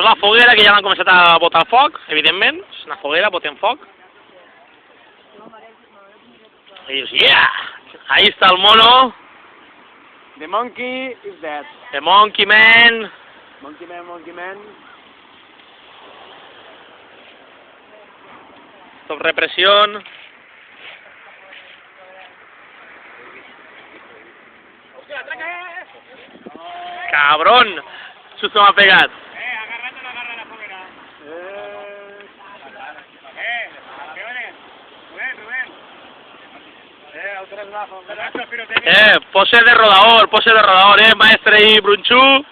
Això és la foguera que ja l'han començat a botar foc, evidentment. És una foguera, boten foc. I dius, yeah! Ahí està el mono. The monkey is dead. The monkey man. Monkey man, monkey man. Top represión. Cabrón. Susto m'ha pegat. Agarrando la foguera. Rubén. Pose de rodador, maestre y Brunchú.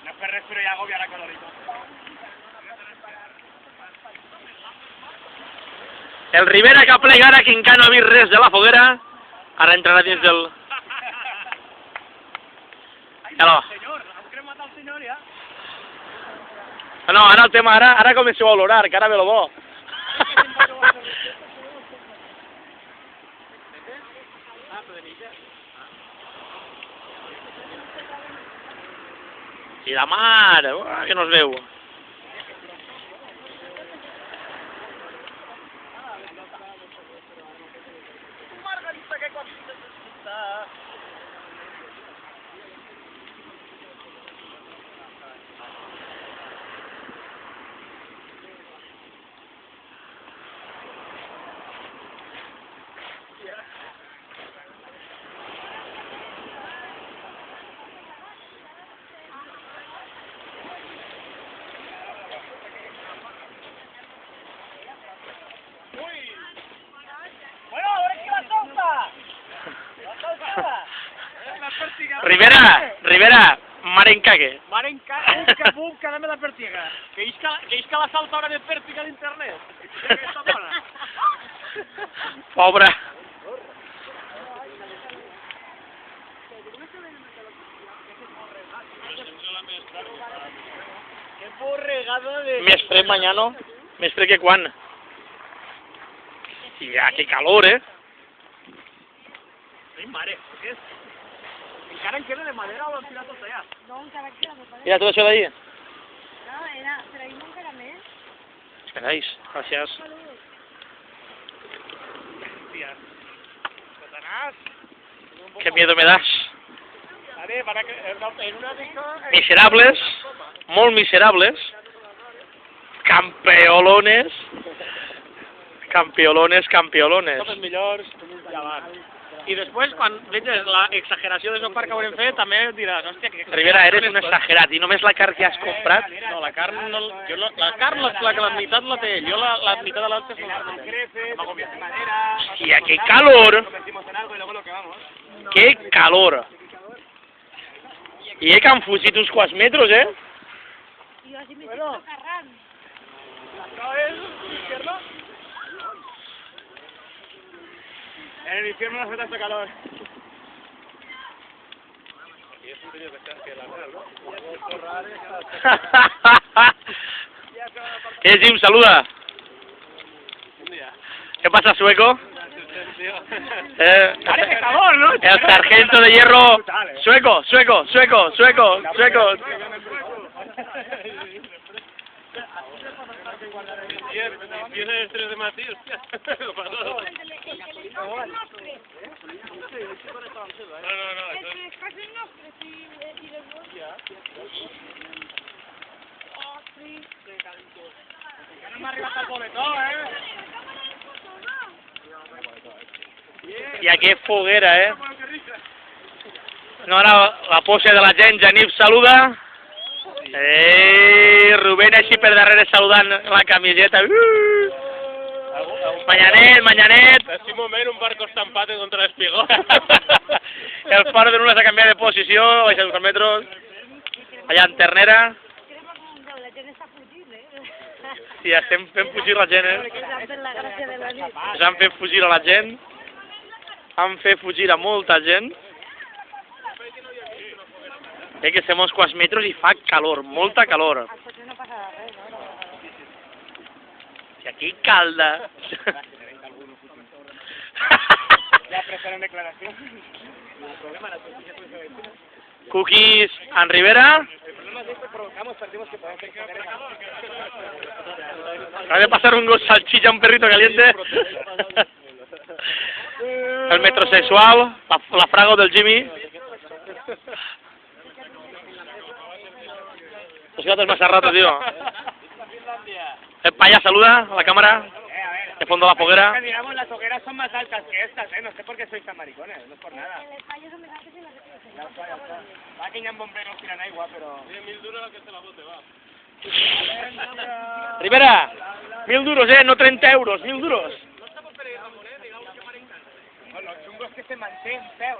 No fer res, però ja agobia la calorita. El Rivera que plega ara, que encara no ha vist res de la foguera. Ara entrarà dins del... Hello. Senyor, hem cremat el senyor, ja. No, ara el tema, ara comenceu a olorar, que ara ve lo bo. I la mar, que no es veu. Margarita, que cosita s'escolta. Rivera, mare en cague. Mare en cague, bum, quedem la pèrtiga. Que isca la salta de pèrtiga d'internet. Aquesta dona. Pobre. Que borregada de... Més fred mañana, més fred que quan. Ja, que calor, Ai, mare, què és? Encara en queda de madera o l'han tirat tot allà? No, encara queda de madera. Mira, tot això d'ahir. No, era... Però ahir no encara més. Esperáis, gracias. Hòstia. Satanàs. Qué miedo me das. Vale, para que... En una disco... Miserables, molt miserables. Campeolones. Campeolones. Tots els millors, ja va. I després, quan veges l'exageració de sopar que haurem fet, també diràs, hòstia, que... Rivera, eres un exagerat, i només la carn que has comprat... No, la carn, la carn, la meitat la té ell, jo la meitat de l'altra no la té. Hòstia, que calor! Que calor! I que han fugit uns quants metres, I jo així m'estic socarrant. ¿Acá es izquierda? En el infierno no hace tanto calor. Y es un vídeo que la real, ¿no? Jim, saluda. ¿Qué pasa, sueco? Parece calor, ¿no? El sargento de hierro. Sueco. Tiene el estrés de Mati, hostia. No m'ha arribat el boletó, I aquí foguera, No, ara la pose de la gent, Janif saluda. Rubén així per darrere saludant la camiseta. Manyanet. En un moment un barco estampat contra l'espigó. El faro de Nules ha canviat de posició, ha baixat uns metres. Allà en Ternera. La gent està fugint, Sí, estem fent fugir la gent, Perquè s'han fet la gràcia de la nit. Ens han fet fugir a la gent. Han fet fugir a molta gent. Que estem uns quants metres i fa calor, molta calor. Al cotxe no passa res, no? I aquí calda. Ja prestarem declaració. El problema era que Cookies en Rivera. Acaba de pasar un salchicha a un perrito caliente. El metrosexual, la frago del Jimmy. Los gatos más a rato, tío. El paya saluda a la cámara. De fondo la foguera. Digamos, las hogueras son más altas que estas, no sé por qué sois tan maricones, no es por nada. El payo son más altos y las otras. Ya está. Va que hi ha bomberos tirant aigua, però... 1.000 duros el que se la bote, va. Rivera, 1.000 duros, no 30 euros, 1.000 duros. Bueno, el xungo és que se manté en peu.